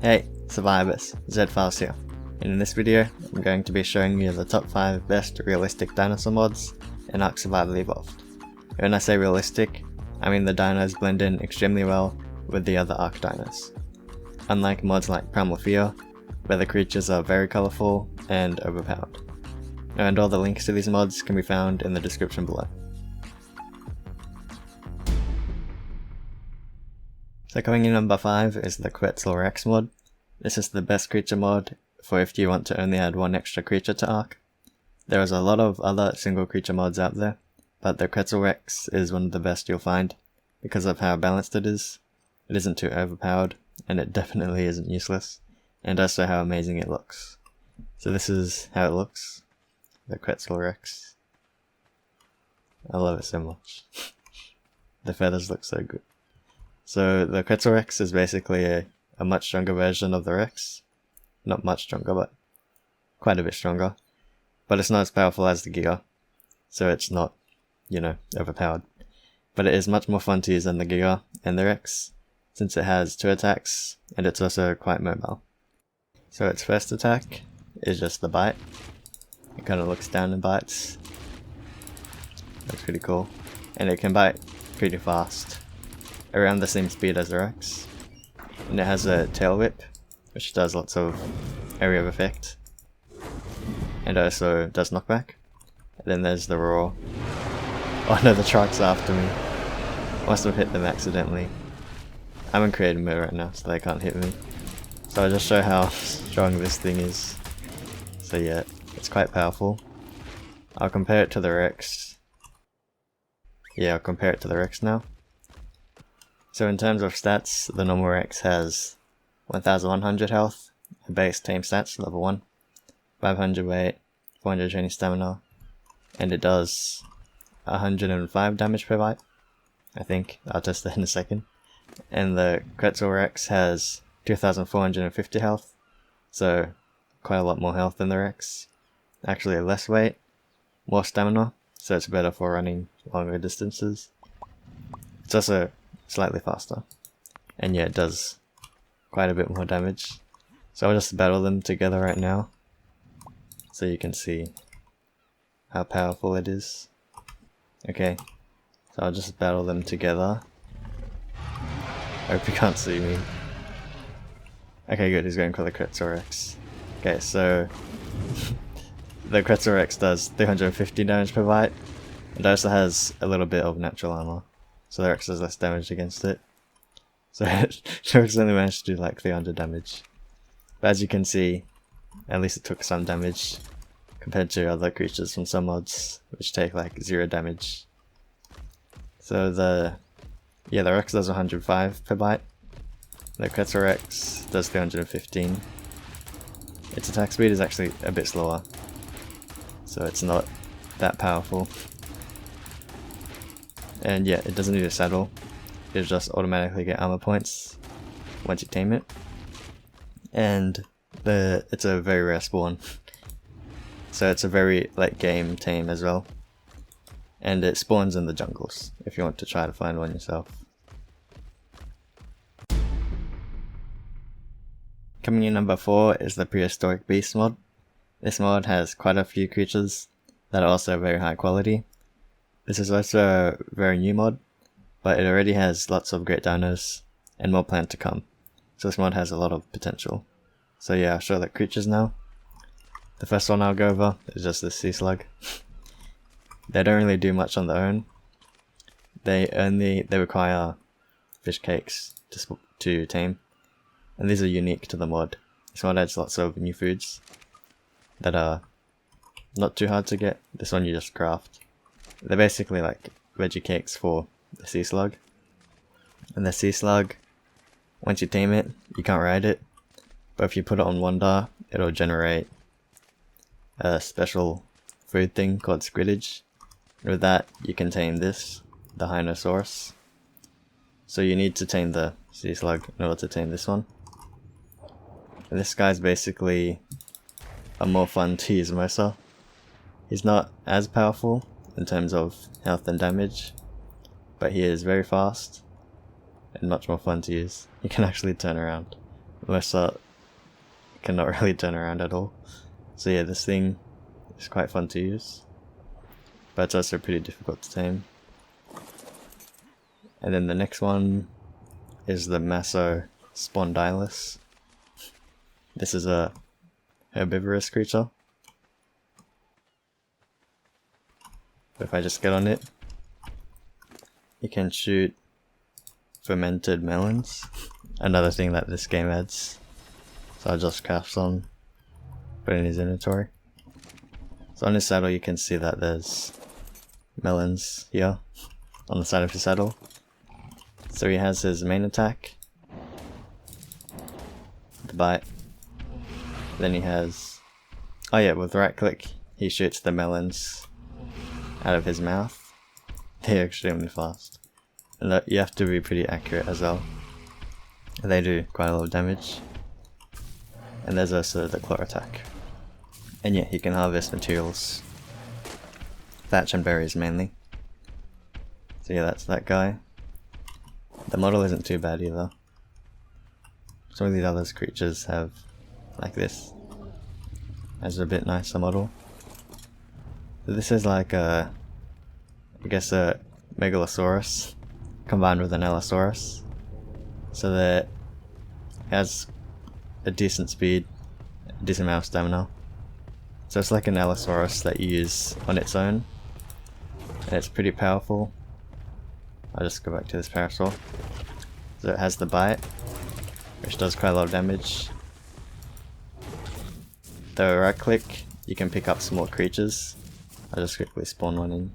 Hey survivors, Z-Files here, and in this video I'm going to be showing you the top 5 best realistic dinosaur mods in Ark Survival Evolved. When I say realistic, I mean the dinos blend in extremely well with the other Ark dinos. Unlike mods like Primal Fear, where the creatures are very colourful and overpowered. And all the links to these mods can be found in the description below. So coming in number 5 is the Quetzal Rex mod. This is the best creature mod for if you want to only add one extra creature to Ark. There is a lot of other single creature mods out there, but the Quetzal Rex is one of the best you'll find because of how balanced it is. It isn't too overpowered, and it definitely isn't useless, and also how amazing it looks. So this is how it looks, the Quetzal Rex. I love it so much. The feathers look so good. So the Quetzal Rex is basically a much stronger version of the Rex. Not much stronger, but quite a bit stronger. But it's not as powerful as the Giga, so it's not, overpowered. But it is much more fun to use than the Giga and the Rex, since it has 2 attacks, and it's also quite mobile. So its first attack is just the bite. It kind of looks down and bites. That's pretty cool. And it can bite pretty fast, around the same speed as the Rex. And it has a tail whip, which does lots of area of effect, and also does knockback. And then there's the roar. Oh no, the shark's after me. I must have hit them accidentally. I'm in creative mode right now, so they can't hit me. So I'll just show how strong this thing is. So yeah, it's quite powerful. I'll compare it to the Rex. Yeah, I'll compare it to the Rex now. So in terms of stats, the normal Rex has 1100 health, base tame stats, level 1, 500 weight, 420 stamina, and it does 105 damage per bite, I think. I'll test that in a second. And the Quetzal Rex has 2450 health, so quite a lot more health than the Rex. Actually less weight, more stamina, so it's better for running longer distances. It's also slightly faster, and yeah, it does quite a bit more damage. So I'll just battle them together right now, so you can see how powerful it is. Okay, so I'll just battle them together. I hope you can't see me. Okay, good, he's going for the Quetzal Rex. Okay, so the Quetzal Rex does 350 damage per bite. It also has a little bit of natural armor, so the Rex does less damage against it. So the Rex only managed to do like 300 damage. But as you can see, at least it took some damage compared to other creatures from some mods, which take like 0 damage. So the Rex does 105 per bite. The Quetzal Rex does 315. Its attack speed is actually a bit slower, so it's not that powerful. And yeah, it doesn't need a saddle. It'll just automatically get armor points once you tame it. And it's a very rare spawn. So it's a very late game tame as well. And it spawns in the jungles if you want to try to find one yourself. Coming in number 4 is the Prehistoric Beast mod. This mod has quite a few creatures that are also very high quality. This is also a very new mod, but it already has lots of great dinos and more planned to come. So this mod has a lot of potential. So yeah, I'll show the creatures now. The first one I'll go over is just the sea slug. They don't really do much on their own. They require fish cakes to tame, and these are unique to the mod. This mod adds lots of new foods that are not too hard to get. This one you just craft. They're basically like veggie cakes for the sea slug. And the sea slug, once you tame it, you can't ride it, but if you put it on Wonder, it'll generate a special food thing called squiddage. And with that, you can tame this, the Dinosaurs. So you need to tame the sea slug in order to tame this one. And this guy's basically a more fun to use Mosa. He's not as powerful in terms of health and damage, but he is very fast and much more fun to use. You can actually turn around Mercer cannot really turn around at all. So yeah, this thing is quite fun to use, but it's also pretty difficult to tame. And then the next one is the Masso Spondylus. This is a herbivorous creature. If I just get on it, you can shoot fermented melons, another thing that this game adds. So I'll just craft some, put it in his inventory. So on his saddle you can see that there's melons here on the side of his saddle. So he has his main attack, the bite, then he has, oh yeah, with right click he shoots the melons out of his mouth. They're extremely fast, and you have to be pretty accurate as well. They do quite a lot of damage. And there's also the claw attack. And yeah, he can harvest materials, thatch and berries mainly. So yeah, that's that guy. The model isn't too bad either. Some of these other creatures have like this as a bit nicer model. So this is like a, I guess a Megalosaurus combined with an Allosaurus. So that it has a decent speed, a decent amount of stamina. So it's like an Allosaurus that you use on its own, and it's pretty powerful. I'll just go back to this parasol. So it has the bite, which does quite a lot of damage. The right click, you can pick up small creatures. I'll just quickly spawn one in.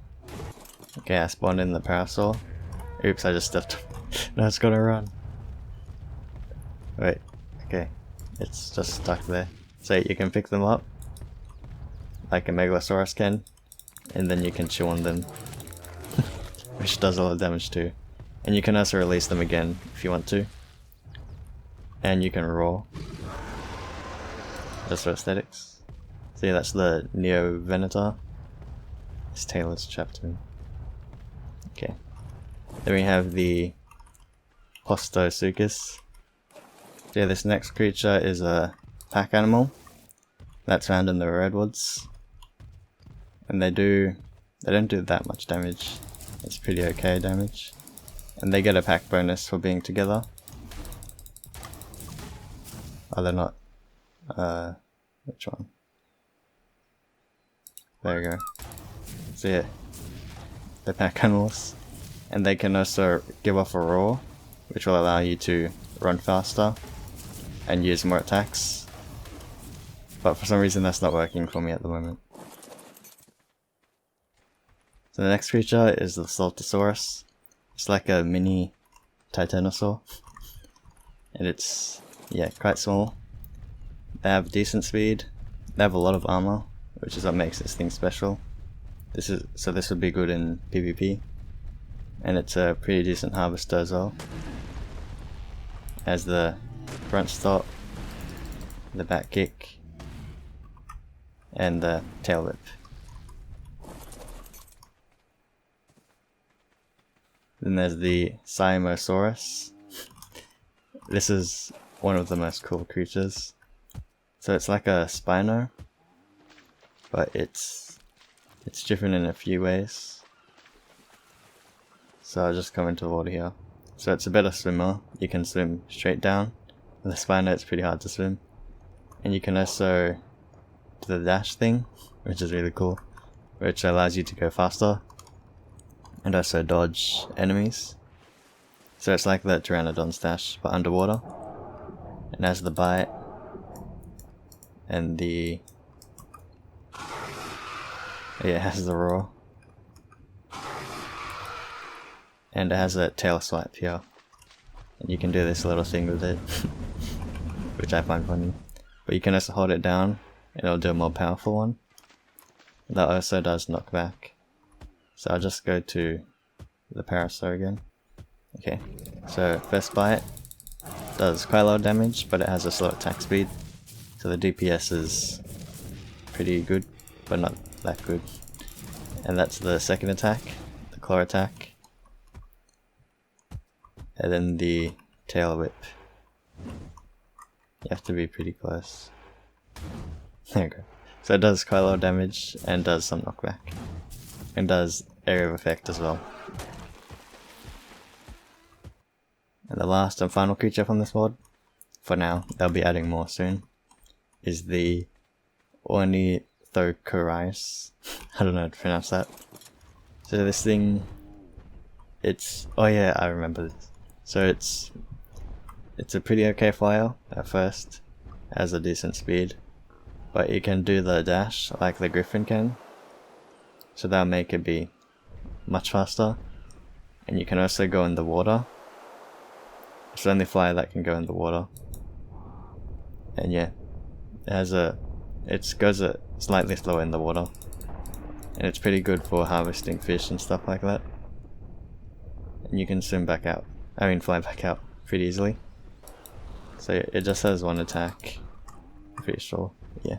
Okay, I spawned in the parasol. Oops, I just stepped. No, it's gotta run. Wait, okay. It's just stuck there. So you can pick them up, like a Megalosaurus can, and then you can chew on them, which does a lot of damage too. And you can also release them again if you want to. And you can roar, just for aesthetics. So yeah, that's the Neo Venator. His tail is trapped in. Okay. Then we have the Postosuchus. So yeah, this next creature is a pack animal that's found in the redwoods, and they don't do that much damage. It's pretty okay damage, and they get a pack bonus for being together. Oh, they're not. Which one? There we go. So yeah, they're pack animals, and they can also give off a roar, which will allow you to run faster and use more attacks, but for some reason that's not working for me at the moment. So the next creature is the Saltosaurus. It's like a mini Titanosaur, and it's, yeah, quite small. They have decent speed, they have a lot of armor, which is what makes this thing special. This would be good in PvP, and it's a pretty decent harvester as well. Has the front stop, the back kick, and the tail whip. Then there's the Cymosaurus. This is one of the most cool creatures. So it's like a Spino, but it's different in a few ways. So I'll just come into water here. So it's a better swimmer. You can swim straight down. With the Spino it's pretty hard to swim. And you can also do the dash thing, which is really cool, which allows you to go faster and also dodge enemies. So it's like the Pteranodon's dash, but underwater. And has the bite and the, yeah, it has the roar, and it has a tail swipe here, and you can do this little thing with it, which I find funny. But you can also hold it down and it'll do a more powerful one. That also does knockback. So I'll just go to the Parasaur again. Okay, so first bite does quite a lot of damage, but it has a slow attack speed, so the DPS is pretty good, but not that good. And that's the second attack, the claw attack, and then the tail whip. You have to be pretty close. There you go. So it does quite a lot of damage and does some knockback. And does area of effect as well. And the last and final creature from this mod, for now, they'll be adding more soon, is the Ornithocoris. I don't know how to pronounce that. So this thing, it's, oh yeah, I remember this. So it's a pretty okay flyer at first, has a decent speed, but you can do the dash like the Griffin can, so that'll make it be much faster. And you can also go in the water. It's the only flyer that can go in the water. And yeah, it goes slightly slower in the water, and it's pretty good for harvesting fish and stuff like that. And you can swim back out, fly back out pretty easily. So it just has one attack, I'm pretty sure, yeah.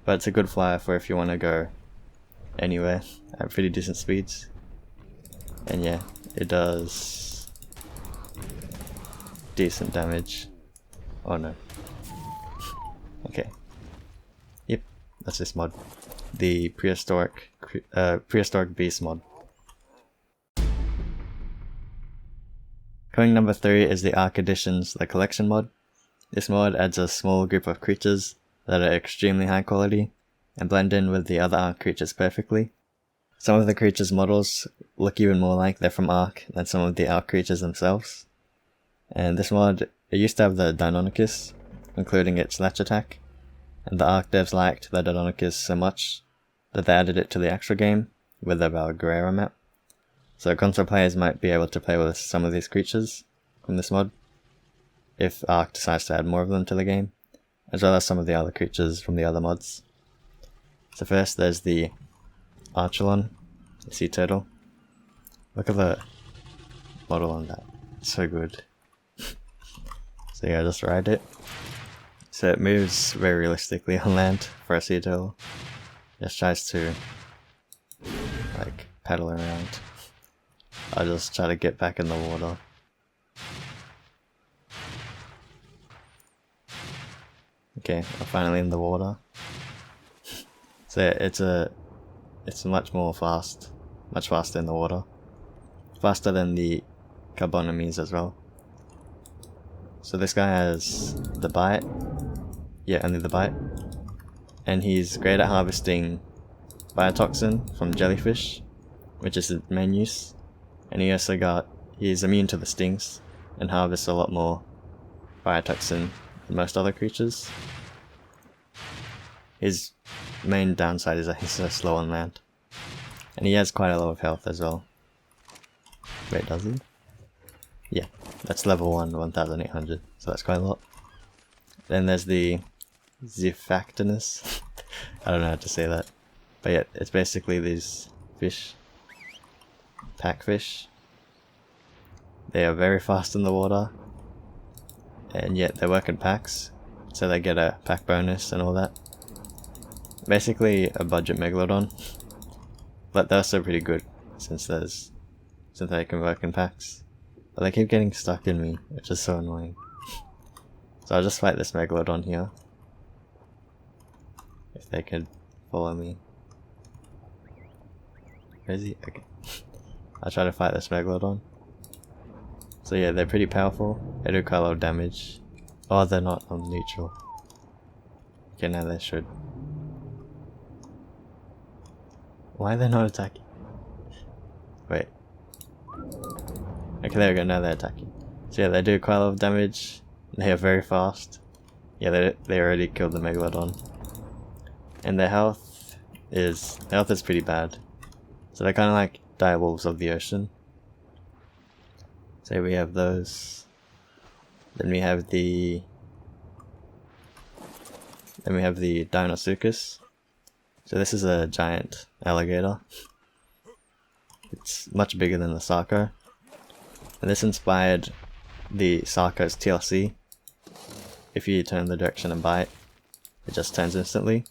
But it's a good flyer for if you want to go anywhere at pretty decent speeds. And yeah, it does decent damage. Oh no. Okay. Yep, that's this mod. The prehistoric beast mod. Coming number 3 is the Ark Editions, the collection mod. This mod adds a small group of creatures that are extremely high quality and blend in with the other Ark creatures perfectly. Some of the creatures' models look even more like they're from Ark than some of the Ark creatures themselves. And this mod, it used to have the Deinonychus, including its latch attack, and the Ark devs liked the Deinonychus so much that they added it to the actual game with the Valguera map. So console players might be able to play with some of these creatures from this mod, if Ark decides to add more of them to the game, as well as some of the other creatures from the other mods. So first there's the Archelon, the sea turtle. Look at the model on that, it's so good. So yeah, just ride it. So it moves very realistically on land for a sea turtle. Just tries to like paddle around. I'll just try to get back in the water. Okay, I'm finally in the water. So yeah, it's much faster in the water. Faster than the Carbonomies as well. So this guy has the bite. Yeah, only the bite. And he's great at harvesting biotoxin from jellyfish, which is his main use. And he's immune to the stings and harvests a lot more biotoxin than most other creatures. His main downside is that he's so slow on land. And he has quite a lot of health as well. Wait, does he? Yeah, that's level 1, 1800, so that's quite a lot. Then there's the Xiphactinus. I don't know how to say that. But yeah, it's basically these fish. Packfish. They are very fast in the water. And yet they work in packs, so they get a pack bonus and all that. Basically a budget Megalodon. But they're also pretty good since they can work in packs. But they keep getting stuck in me, which is so annoying. So I'll just fight this Megalodon here. If they could follow me. Where is he? Okay. I'll try to fight this Megalodon. So yeah, they're pretty powerful. They do quite a lot of damage. Oh, they're not on neutral. Okay, now they should. Why are they not attacking? Wait. Okay, there we go, now they're attacking. So yeah, they do quite a lot of damage. They are very fast. Yeah, they already killed the Megalodon. And their health is pretty bad. So they're kind of like direwolves of the ocean. So we have those. Then we have the Dinosaur. So this is a giant alligator. It's much bigger than the Sarco. And this inspired the Sarco's TLC. If you turn the direction and bite, it just turns instantly.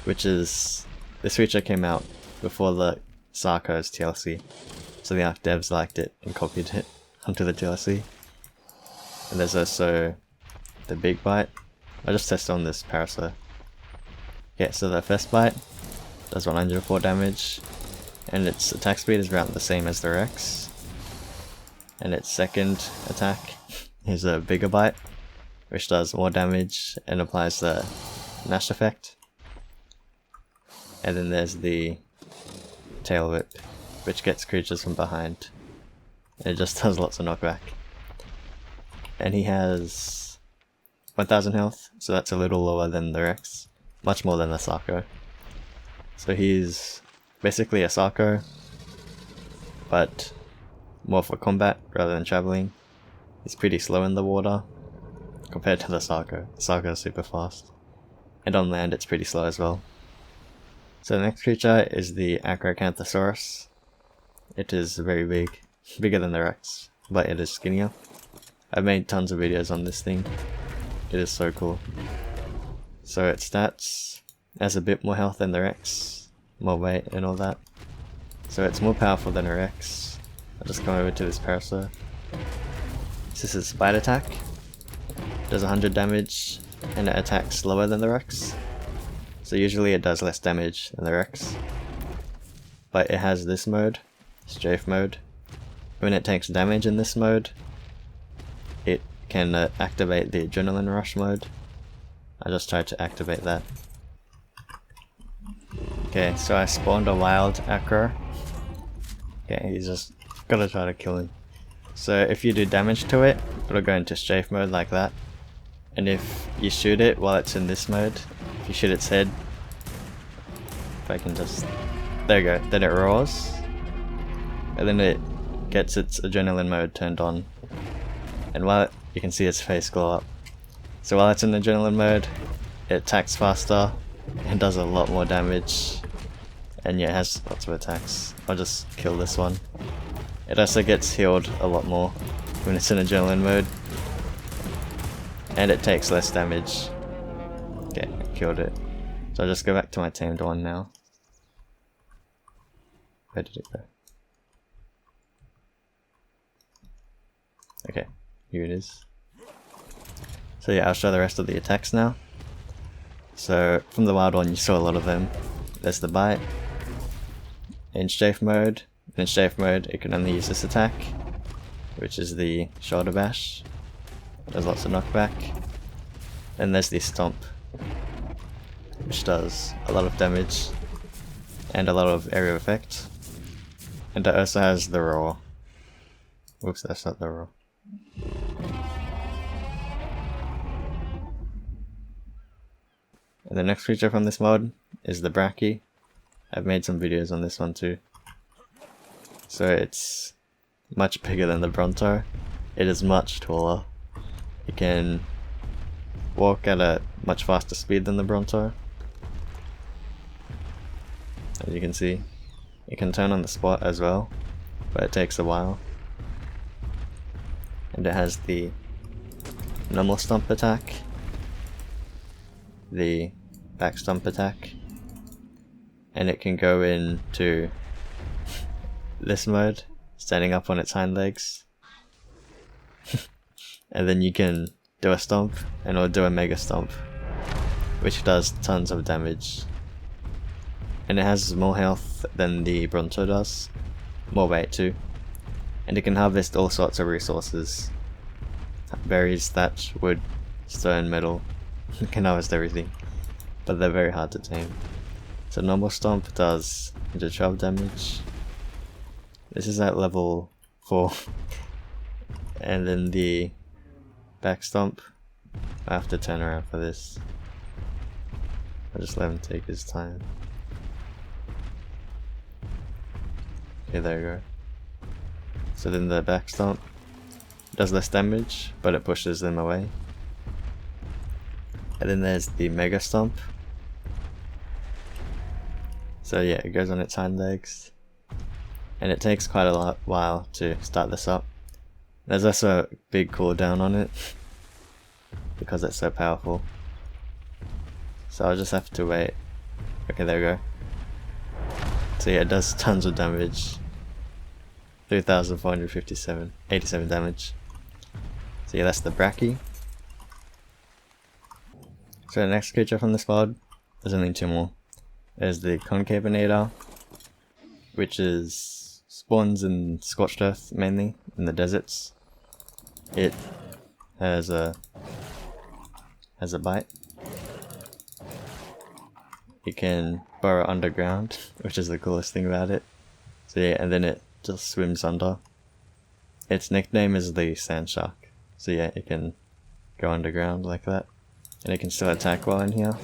This feature came out before the Sarco's TLC. So the Ark devs liked it and copied it onto the TLC. And there's also the big bite. I'll just test on this Parasaur. Okay, so the first bite does 104 damage, and its attack speed is around the same as the Rex. And its second attack is a bigger bite, which does more damage and applies the Nash effect. And then there's the Tail Whip, which gets creatures from behind. It just does lots of knockback. And he has 1000 health, so that's a little lower than the Rex. Much more than the Sarko. So he's basically a Sarko, but more for combat rather than traveling. He's pretty slow in the water compared to the Sarko. The Sarko is super fast. And on land it's pretty slow as well. So the next creature is the Acrocanthosaurus. It is very big. Bigger than the Rex, but it is skinnier. I've made tons of videos on this thing. It is so cool. So its stats has a bit more health than the Rex, more weight and all that. So it's more powerful than a Rex. I'll just come over to this Parasaur. This is Bite Attack. Does 100 damage and it attacks slower than the Rex. So usually it does less damage than the Rex. But it has this mode, Strafe mode. When it takes damage in this mode, it can activate the Adrenaline Rush mode. I just tried to activate that. Okay, so I spawned a wild Acro. Okay, he's just gotta try to kill him. So if you do damage to it, it'll go into strafe mode like that. And if you shoot it while it's in this mode, if you shoot its head, if I can just... there you go, then it roars. And then it gets its adrenaline mode turned on. And while you can see its face glow up. So while it's in adrenaline mode, it attacks faster and does a lot more damage. And yeah, it has lots of attacks. I'll just kill this one. It also gets healed a lot more when it's in adrenaline mode. And it takes less damage. Okay, I killed it. So I'll just go back to my tamed one now. Where did it go? Okay, here it is. So yeah, I'll show the rest of the attacks now. So from the wild one you saw a lot of them. There's the bite. In strafe mode, it can only use this attack, which is the shoulder bash. Does lots of knockback. Then there's the stomp, which does a lot of damage and a lot of area effect. And it also has the roar. Whoops, that's not the roar. And the next creature from this mod is the Brachy. I've made some videos on this one too. So it's much bigger than the Bronto. It is much taller. It can walk at a much faster speed than the Bronto. As you can see. It can turn on the spot as well, but it takes a while. And it has the normal stomp attack, the back stomp attack, and it can go into this mode, standing up on its hind legs. And then you can do a stomp, and it'll do a mega stomp, which does tons of damage. And it has more health than the Bronto does, more weight too. And it can harvest all sorts of resources. Berries, thatch, wood, stone, metal. It can harvest everything. But they're very hard to tame. So normal stomp does 112 damage. This is at level 4. And then the back stomp, I have to turn around for this. I'll just let him take his time. Okay, there you go. So then the back stomp does less damage, but it pushes them away. And then there's the mega stomp. So yeah, it goes on its hind legs. And it takes quite a while to start this up. There's also a big cooldown on it, because it's so powerful. So I'll just have to wait. Okay, there we go. So yeah, it does tons of damage. 3,487 damage. So yeah, that's the Brachy. So the next creature from this mod, there's only 2 more. There's the Concavenator, which spawns in scorched earth mainly, in the deserts. It has a bite. It can burrow underground, which is the coolest thing about it. So yeah, and then it just swims under. Its nickname is the sand shark. So yeah, it can go underground like that. And it can still attack while in here.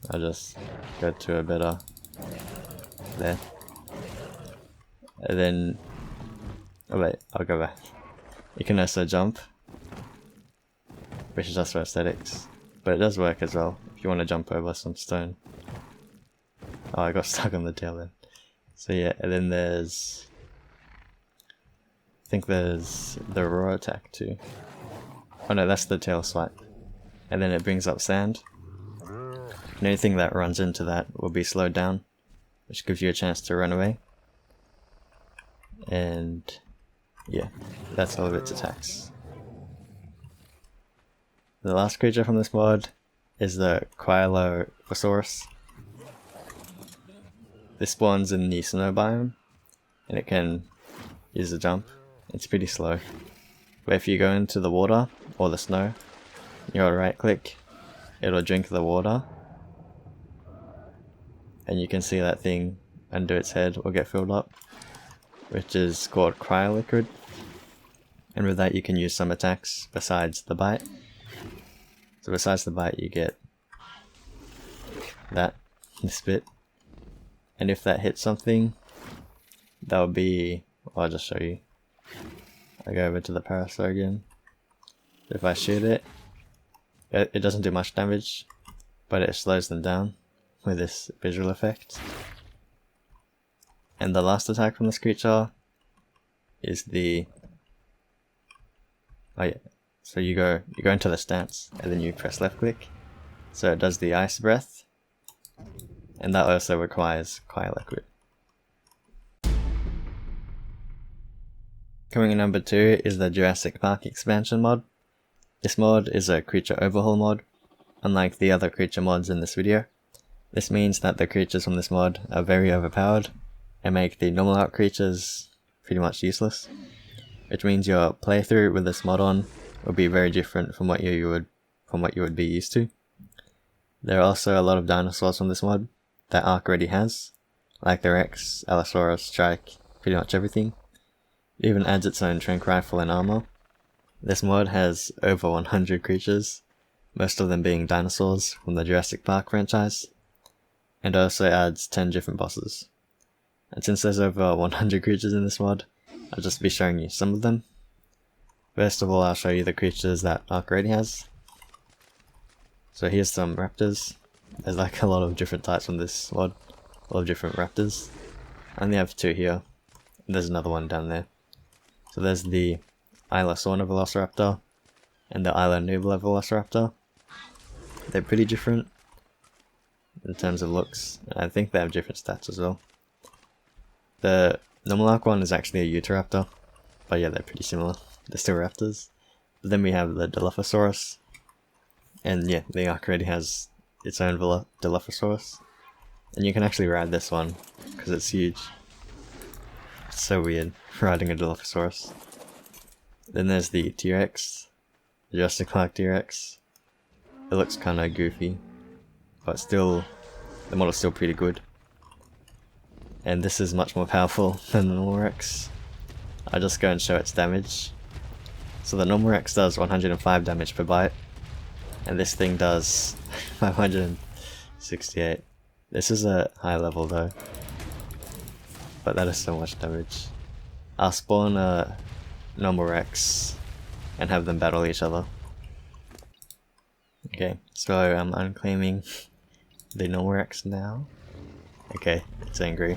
I'll just go to a better... there. And then... oh wait, I'll go back. You can also jump, which is just for aesthetics. But it does work as well, if you want to jump over some stone. Oh, I got stuck on the tail then. So yeah, and then there's... I think there's the raw attack too. Oh no, that's the tail swipe. And then it brings up sand. And anything that runs into that will be slowed down, which gives you a chance to run away. And yeah, that's all of its attacks. The last creature from this mod is the Colourful. This spawns in the snow biome, and it can use a jump. It's pretty slow. But if you go into the water, or the snow, you right click, it'll drink the water. And you can see that thing under its head will get filled up, which is called cryo liquid. And with that you can use some attacks besides the bite. So besides the bite you get this bit. And if that hits something, that would be... well, I'll just show you. I go over to the Parasaur again. If I shoot it, it doesn't do much damage, but it slows them down with this visual effect. And the last attack from this creature is the... oh yeah, so you go into the stance and then you press left click. So it does the ice breath, and that also requires cryo liquid. Coming in number 2 is the Jurassic Park expansion mod. This mod is a creature overhaul mod, unlike the other creature mods in this video. This means that the creatures from this mod are very overpowered and make the normal out creatures pretty much useless. Which means your playthrough with this mod on will be very different from what you would be used to. There are also a lot of dinosaurs from this mod that Ark already has, like the Rex, Allosaurus, Strike, pretty much everything. It even adds its own trank rifle and armor. This mod has over 100 creatures, most of them being dinosaurs from the Jurassic Park franchise, and also adds 10 different bosses. And since there's over 100 creatures in this mod, I'll just be showing you some of them. First of all, I'll show you the creatures that Ark already has. So here's some raptors. There's like a lot of different types on this mod, a lot of different raptors. I only have 2 here, and there's another one down there. So there's the Isla Sorna Velociraptor and the Isla Nubla Velociraptor. They're pretty different in terms of looks, and I think they have different stats as well. The normal Ark one is actually a Utahraptor, but yeah, they're pretty similar. They're still raptors. But then we have the Dilophosaurus, and yeah, the Ark already has its own Dilophosaurus. And you can actually ride this one, because it's huge. It's so weird, riding a Dilophosaurus. Then there's the T-Rex, the Jurassic Park T-Rex. It looks kinda goofy, but still, the model's still pretty good. And this is much more powerful than the normal Rex. I'll just go and show its damage. So the normal Rex does 105 damage per bite, and this thing does 568. This is a high level though, but that is so much damage. I'll spawn a normal Rex and have them battle each other. Okay, so I'm unclaiming the normal Rex now. Okay, it's angry.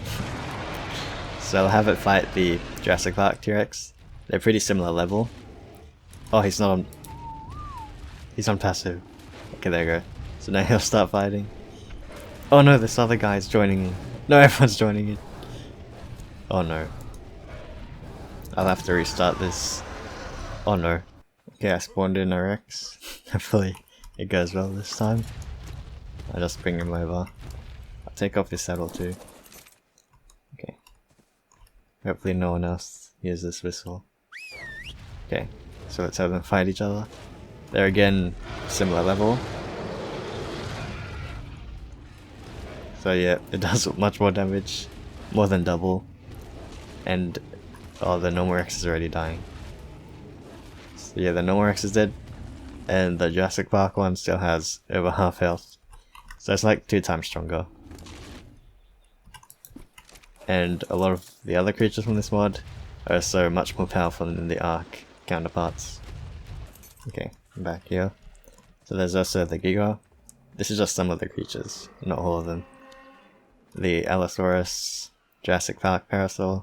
So I'll have it fight the Jurassic Park T-Rex. They're pretty similar level. Oh, he's not on... he's on passive. Okay, there you go. So now he'll start fighting. Oh no, this other guy's joining in. No, everyone's joining in. Oh no. I'll have to restart this. Oh no. Okay, I spawned in a Rex. Hopefully it goes well this time. I'll just bring him over. I'll take off his saddle too. Okay. Hopefully no one else hears this whistle. Okay, so let's have them fight each other. They're again similar level. So yeah, it does much more damage. More than double. And oh, the normal Rex is already dying. So yeah, the normal Rex is dead. And the Jurassic Park one still has over half health. So it's like 2 times stronger. And a lot of the other creatures from this mod are so much more powerful than the Ark counterparts. Okay, I'm back here. So there's also the Giga. This is just some of the creatures, not all of them. The Allosaurus, Jurassic Park Parasaur,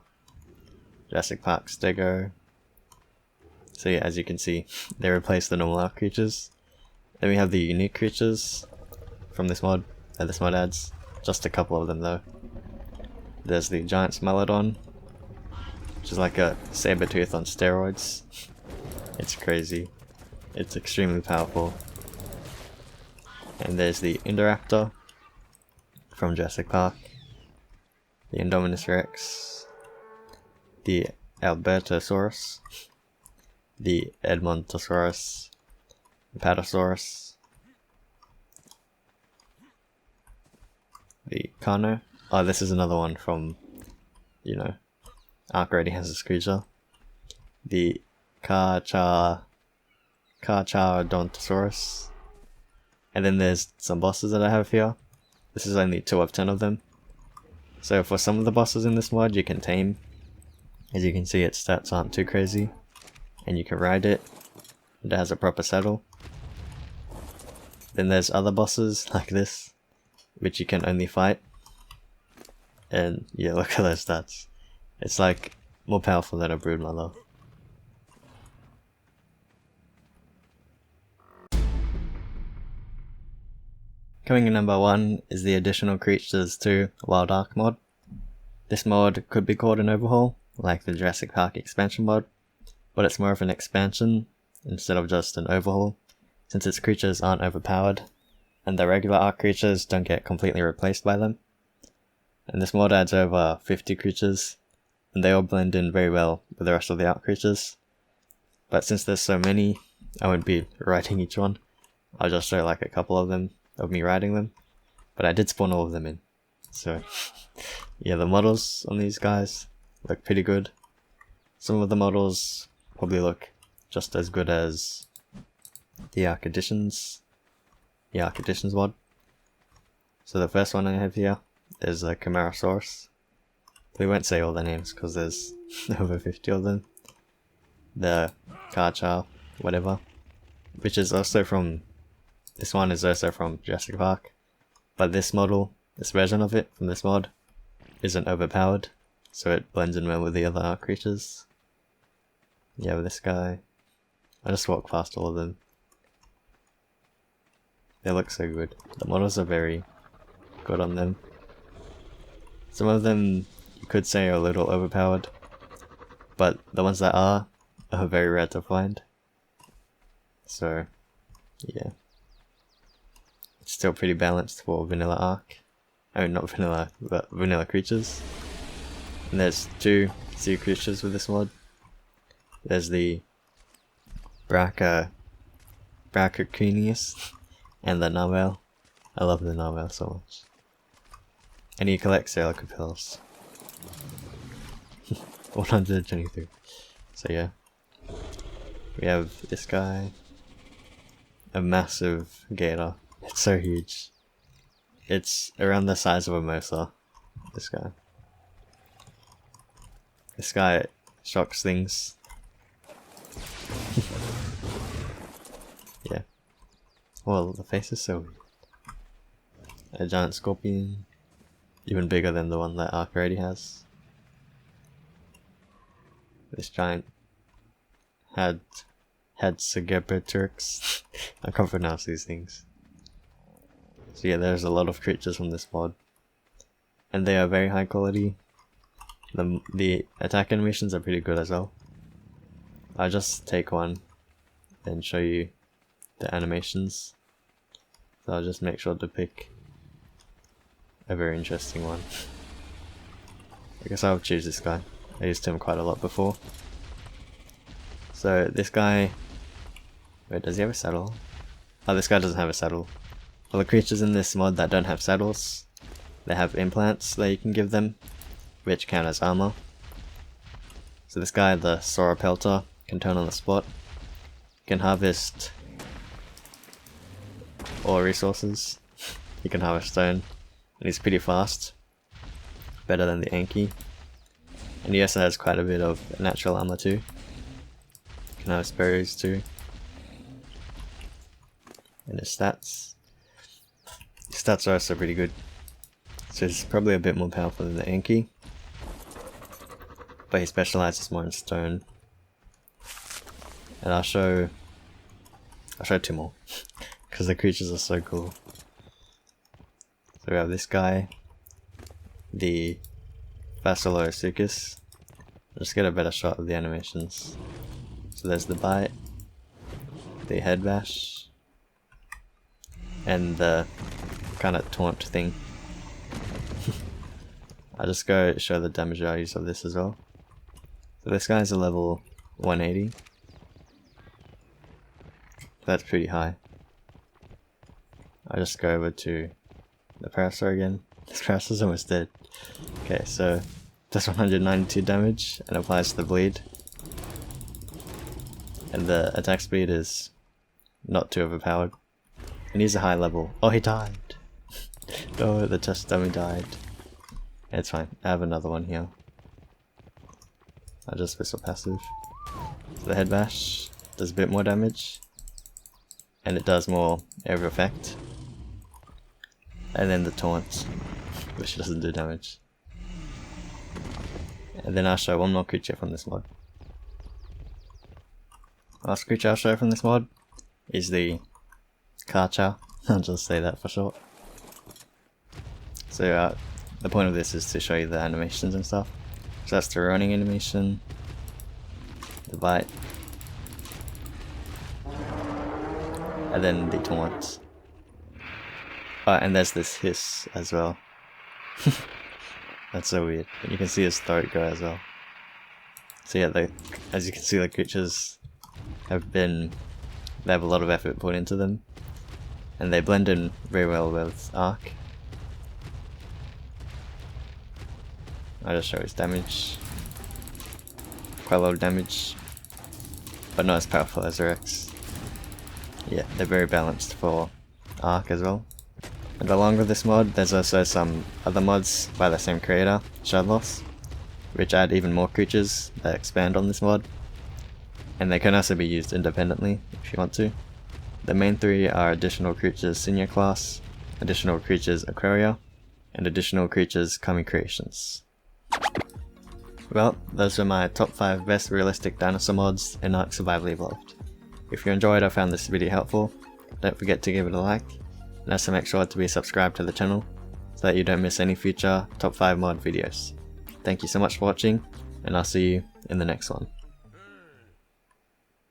Jurassic Park Stego. So yeah, as you can see, they replace the normal Ark creatures. Then we have the unique creatures from this mod, that this mod adds. Just a couple of them though. There's the giant Smilodon, which is like a saber-tooth on steroids. It's crazy. It's extremely powerful. And there's the Indoraptor from Jurassic Park, the Indominus Rex, the Albertosaurus, the Edmontosaurus, the Patasaurus, the Carno. Oh, this is another one from, you know, Ark already has this creature. The Carcharodontosaurus. And then there's some bosses that I have here. This is only 2 of 10 of them. So for some of the bosses in this mod you can tame. As you can see, its stats aren't too crazy. And you can ride it. It has a proper saddle. Then there's other bosses like this, which you can only fight. And yeah, look at those stats. It's like more powerful than a broodmother. Coming in number 1 is the additional creatures to Wild Ark mod. This mod could be called an overhaul, like the Jurassic Park expansion mod, but it's more of an expansion instead of just an overhaul, since its creatures aren't overpowered, and the regular Ark creatures don't get completely replaced by them. And this mod adds over 50 creatures, and they all blend in very well with the rest of the Ark creatures. But since there's so many, I won't be writing each one. I'll just show like a couple of them, of me riding them. But I did spawn all of them in. So, yeah, the models on these guys look pretty good. Some of the models probably look just as good as the Ark Editions mod. So the first one I have here is a Camarasaurus. We won't say all the names because there's over 50 of them. The Karcha, whatever, which is also from, this one is also from Jurassic Park, but this model, this version of it from this mod, isn't overpowered, so it blends in well with the other Ark creatures. Yeah, with this guy, I just walk past all of them. They look so good. The models are very good on them. Some of them you could say are a little overpowered, but the ones that are very rare to find. So, yeah. It's still pretty balanced for vanilla Ark. I mean, not vanilla, but vanilla creatures. And there's 2 sea creatures with this mod. There's the Brachiocrinius and the Narwhal. I love the Narwhal so much. And he collects Sailor-Capils. 123. So yeah. We have this guy. A massive gator. It's so huge. It's around the size of a Mosa. This guy. This guy shocks things. Yeah. Well, the face is so weird. A giant scorpion. Even bigger than the one that Ark already has. This giant Hadsageberturks. I can't pronounce these things. So yeah, there's a lot of creatures from this mod. And they are very high quality. The attack animations are pretty good as well. I'll just take one and show you the animations. So I'll just make sure to pick a very interesting one. I guess I'll choose this guy. I used him quite a lot before. So this guy... Wait, does he have a saddle? Oh, this guy doesn't have a saddle. All the creatures in this mod that don't have saddles, they have implants that you can give them, which count as armor. So this guy, the Sora Pelter, can turn on the spot. He can harvest ore resources. He can harvest stone, and he's pretty fast. Better than the Anki. And he also has quite a bit of natural armor too. He can harvest berries too. And his stats. His stats are also pretty good. So he's probably a bit more powerful than the Anki. But he specializes more in stone. And I'll show 2 more. Because the creatures are so cool. So we have this guy. The Basilosuchus. Just get a better shot of the animations. So there's the bite. The head bash. And the kind of taunt thing. I'll just go show the damage values of this as well. So this guy's a level 180. That's pretty high. I'll just go over to the Parasaur again. This Parasaur's almost dead. Okay, so does 192 damage and applies the bleed. And the attack speed is not too overpowered. And he's a high level. Oh, he died! Oh, the test dummy died. It's fine, I have another one here. I'll just whistle passive. So the head bash does a bit more damage. And it does more area effect. And then the taunt, which doesn't do damage. And then I'll show one more creature from this mod. Last creature I'll show from this mod is the Karcha. I'll just say that for short. So the point of this is to show you the animations and stuff. So that's the running animation, the bite, and then the taunt. And there's this hiss as well. That's so weird. And you can see his throat go as well. So yeah, as you can see, the creatures they have a lot of effort put into them. And they blend in very well with Ark. I'll just show his damage. Quite a lot of damage. But not as powerful as Rex. Yeah, they're very balanced for Ark as well. And along with this mod, there's also some other mods by the same creator, Shadloss, which add even more creatures that expand on this mod. And they can also be used independently if you want to. The main 3 are additional creatures senior class, additional creatures Aquaria, and additional creatures Kami creations. Well, those are my top 5 best realistic dinosaur mods in Ark Survival Evolved. If you enjoyed or found this video helpful, don't forget to give it a like, and also make sure to be subscribed to the channel so that you don't miss any future top 5 mod videos. Thank you so much for watching, and I'll see you in the next one.